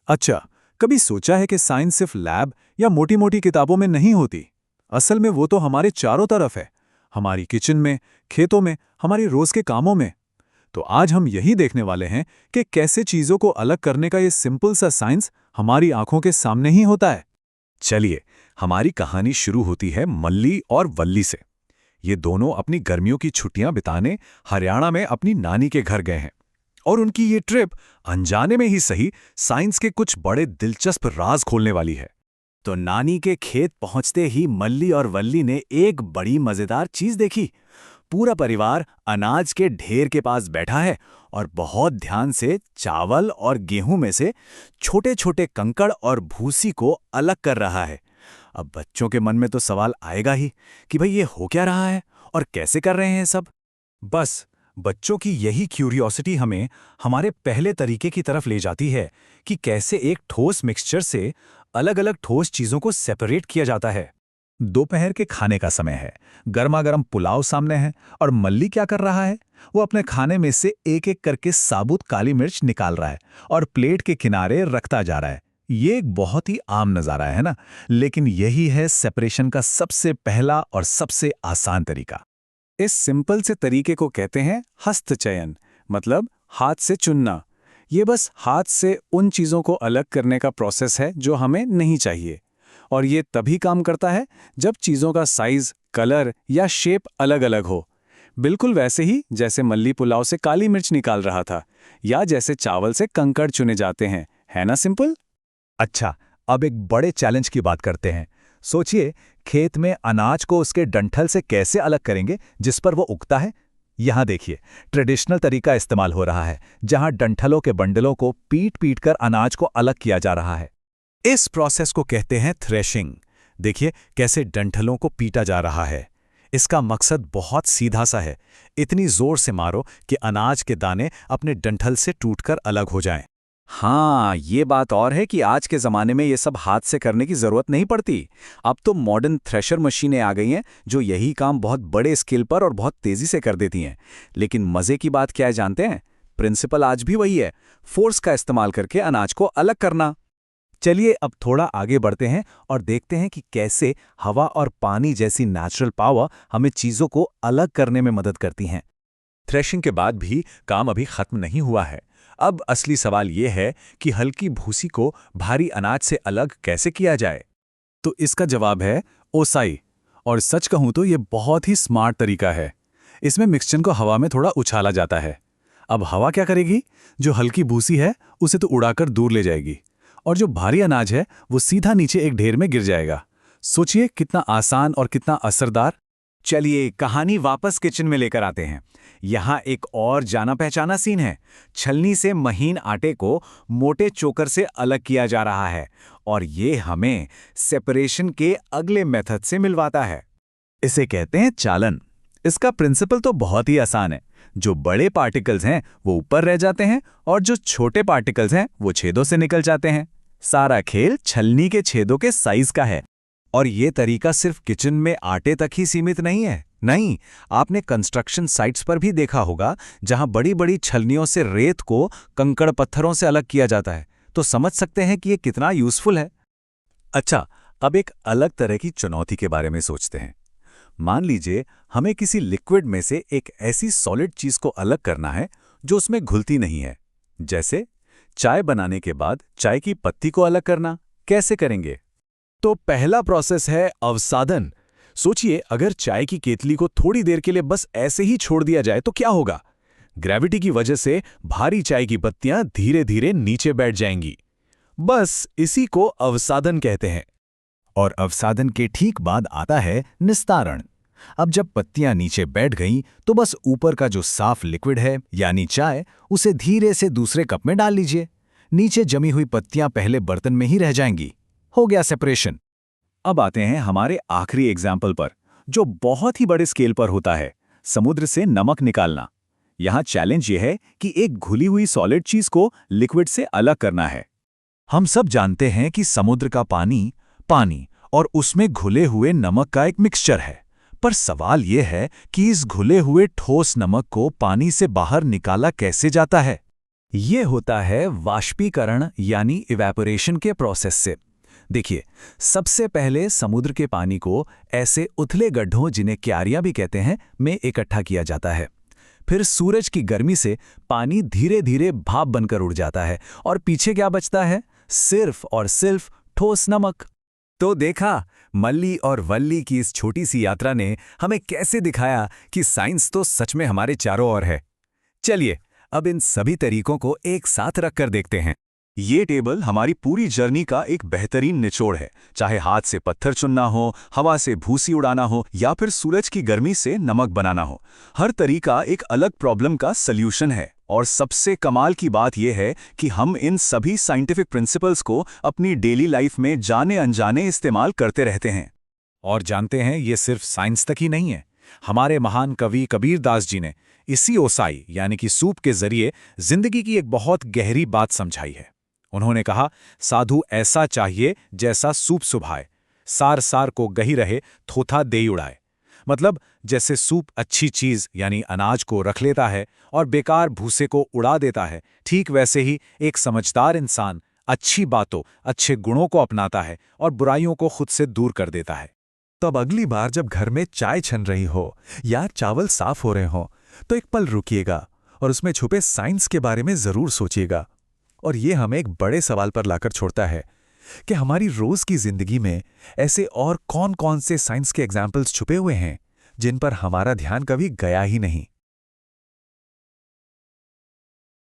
अच्छा, कभी सोचा है कि साइंस सिर्फ लैब या मोटी मोटी किताबों में नहीं होती? असल में वो तो हमारे चारों तरफ है। हमारी किचन में, खेतों में, हमारी रोज के कामों में। तो आज हम यही देखने वाले हैं कि कैसे चीजों को अलग करने का ये सिंपल सा साइंस हमारी आंखों के सामने ही होता है। चलिए, हमारी कहानी शुरू होती है मल्ली और वल्ली से। ये दोनों अपनी गर्मियों की छुट्टियां बिताने हरियाणा में अपनी नानी के घर गए हैं। और उनकी ये ट्रिप अनजाने में ही सही साइंस के कुछ बड़े दिलचस्प राज खोलने वाली है। तो नानी के खेत पहुंचते ही मल्ली और वल्ली ने एक बड़ी मजेदार चीज देखी। पूरा परिवार अनाज के ढेर के पास बैठा है और बहुत ध्यान से चावल और गेहूं में से छोटे छोटे कंकड़ और भूसी को अलग कर रहा है। अब बच्चों के मन में तो सवाल आएगा ही कि भाई ये हो क्या रहा है और कैसे कर रहे हैं सब। बस बच्चों की यही क्यूरियोसिटी हमें हमारे पहले तरीके की तरफ ले जाती है कि कैसे एक ठोस मिक्सचर से अलग अलग ठोस चीजों को सेपरेट किया जाता है। दोपहर के खाने का समय है, गर्मा गर्म पुलाव सामने है और मल्ली क्या कर रहा है? वो अपने खाने में से एक एक करके साबुत काली मिर्च निकाल रहा है और प्लेट के किनारे रखता जा रहा है। ये एक बहुत ही आम नज़ारा है ना, लेकिन यही है सेपरेशन का सबसे पहला और सबसे आसान तरीका। इस सिंपल से तरीके को कहते हैं हस्तचयन, मतलब हाथ से चुनना। ये बस हाथ से उन चीज़ों को अलग करने का प्रोसेस है जो हमें नहीं चाहिए। और ये तभी काम करता है जब चीज़ों का साइज, कलर या शेप अलग अलग हो। बिल्कुल वैसे ही जैसे मल्ली पुलाव से काली मिर्च निकाल रहा था, या जैसे चावल से कंकड़ चुने जाते हैं। है ना सिंपल? अच्छा, अब एक बड़े चैलेंज की बात करते हैं। सोचिए, खेत में अनाज को उसके डंठल से कैसे अलग करेंगे जिस पर वो उगता है। यहाँ देखिए, ट्रेडिशनल तरीका इस्तेमाल हो रहा है, जहाँ डंठलों के बंडलों को पीट पीट कर अनाज को अलग किया जा रहा है। इस प्रोसेस को कहते हैं थ्रेशिंग। देखिए कैसे डंठलों को पीटा जा रहा है। इसका मकसद बहुत सीधा सा है, इतनी जोर से मारो कि अनाज के दाने अपने डंठल से टूटकर अलग हो जाएं। हाँ, ये बात और है कि आज के ज़माने में ये सब हाथ से करने की ज़रूरत नहीं पड़ती। अब तो मॉडर्न थ्रेशर मशीनें आ गई हैं जो यही काम बहुत बड़े स्केल पर और बहुत तेज़ी से कर देती हैं। लेकिन मज़े की बात क्या है जानते हैं? प्रिंसिपल आज भी वही है, फोर्स का इस्तेमाल करके अनाज को अलग करना। चलिए अब थोड़ा आगे बढ़ते हैं और देखते हैं कि कैसे हवा और पानी जैसी नेचुरल पावर हमें चीज़ों को अलग करने में मदद करती हैं। थ्रेशिंग के बाद भी काम अभी खत्म नहीं हुआ है। अब असली सवाल ये है कि हल्की भूसी को भारी अनाज से अलग कैसे किया जाए। तो इसका जवाब है ओसाई। और सच कहूं तो ये बहुत ही स्मार्ट तरीका है। इसमें मिक्सचर को हवा में थोड़ा उछाला जाता है। अब हवा क्या करेगी? जो हल्की भूसी है उसे तो उड़ाकर दूर ले जाएगी, और जो भारी अनाज है वो सीधा नीचे एक ढेर में गिर जाएगा। सोचिए कितना आसान और कितना असरदार। चलिए कहानी वापस किचन में लेकर आते हैं। यहाँ एक और जाना पहचाना सीन है। छलनी से महीन आटे को मोटे चोकर से अलग किया जा रहा है, और ये हमें सेपरेशन के अगले मेथड से मिलवाता है। इसे कहते हैं चालन। इसका प्रिंसिपल तो बहुत ही आसान है। जो बड़े पार्टिकल्स हैं वो ऊपर रह जाते हैं और जो छोटे पार्टिकल्स हैं वो छेदों से निकल जाते हैं। सारा खेल छलनी के छेदों के साइज का है। और ये तरीका सिर्फ किचन में आटे तक ही सीमित नहीं है। नहीं, आपने कंस्ट्रक्शन साइट्स पर भी देखा होगा, जहां बड़ी बड़ी छलनियों से रेत को कंकड़ पत्थरों से अलग किया जाता है। तो समझ सकते हैं कि ये कितना यूजफुल है। अच्छा, अब एक अलग तरह की चुनौती के बारे में सोचते हैं। मान लीजिए हमें किसी लिक्विड में से एक ऐसी सॉलिड चीज को अलग करना है जो उसमें घुलती नहीं है। जैसे चाय बनाने के बाद चाय की पत्ती को अलग करना। कैसे करेंगे? तो पहला प्रोसेस है अवसादन। सोचिए, अगर चाय की केतली को थोड़ी देर के लिए बस ऐसे ही छोड़ दिया जाए तो क्या होगा? ग्रेविटी की वजह से भारी चाय की पत्तियां धीरे धीरे नीचे बैठ जाएंगी। बस इसी को अवसादन कहते हैं। और अवसादन के ठीक बाद आता है निस्तारण। अब जब पत्तियां नीचे बैठ गईं तो बस ऊपर का जो साफ लिक्विड है यानी चाय, उसे धीरे से दूसरे कप में डाल लीजिए। नीचे जमी हुई पत्तियां पहले बर्तन में ही रह जाएंगी। हो गया सेपरेशन। अब आते हैं हमारे आखिरी एग्जाम्पल पर, जो बहुत ही बड़े स्केल पर होता है, समुद्र से नमक निकालना। यहाँ चैलेंज ये है कि एक घुली हुई सॉलिड चीज को लिक्विड से अलग करना है। हम सब जानते हैं कि समुद्र का पानी पानी और उसमें घुले हुए नमक का एक मिक्सचर है। पर सवाल यह है कि इस घुले हुए ठोस नमक को पानी से बाहर निकाला कैसे जाता है। ये होता है वाष्पीकरण यानी इवेपोरेशन के प्रोसेस से। देखिए, सबसे पहले समुद्र के पानी को ऐसे उथले गड्ढों, जिन्हें क्यारियां भी कहते हैं, में इकट्ठा किया जाता है। फिर सूरज की गर्मी से पानी धीरे धीरे भाप बनकर उड़ जाता है और पीछे क्या बचता है? सिर्फ और सिर्फ ठोस नमक। तो देखा, मल्ली और वल्ली की इस छोटी सी यात्रा ने हमें कैसे दिखाया कि साइंस तो सच में हमारे चारों ओर है। चलिए, अब इन सभी तरीकों को एक साथ रखकर देखते हैं। ये टेबल हमारी पूरी जर्नी का एक बेहतरीन निचोड़ है। चाहे हाथ से पत्थर चुनना हो, हवा से भूसी उड़ाना हो या फिर सूरज की गर्मी से नमक बनाना हो, हर तरीका एक अलग प्रॉब्लम का सल्यूशन है। और सबसे कमाल की बात यह है कि हम इन सभी साइंटिफिक प्रिंसिपल्स को अपनी डेली लाइफ में जाने अनजाने इस्तेमाल करते रहते हैं। और जानते हैं, ये सिर्फ साइंस तक ही नहीं है। हमारे महान कवि कबीरदास जी ने इसी ओसाई यानी कि सूप के जरिए जिंदगी की एक बहुत गहरी बात समझाई है। उन्होंने कहा, साधु ऐसा चाहिए जैसा सूप सुभाए, सार सार को गही रहे, थोथा देई उड़ाए। मतलब जैसे सूप अच्छी चीज यानी अनाज को रख लेता है और बेकार भूसे को उड़ा देता है, ठीक वैसे ही एक समझदार इंसान अच्छी बातों, अच्छे गुणों को अपनाता है और बुराइयों को खुद से दूर कर देता है। तब अगली बार जब घर में चाय छन रही हो या चावल साफ हो रहे हो, तो एक पल रुकिएगा और उसमें छुपे साइंस के बारे में जरूर सोचिएगा। और ये हमें एक बड़े सवाल पर लाकर छोड़ता है कि हमारी रोज की जिंदगी में ऐसे और कौन कौन से साइंस के एग्जाम्पल्स छुपे हुए हैं जिन पर हमारा ध्यान कभी गया ही नहीं।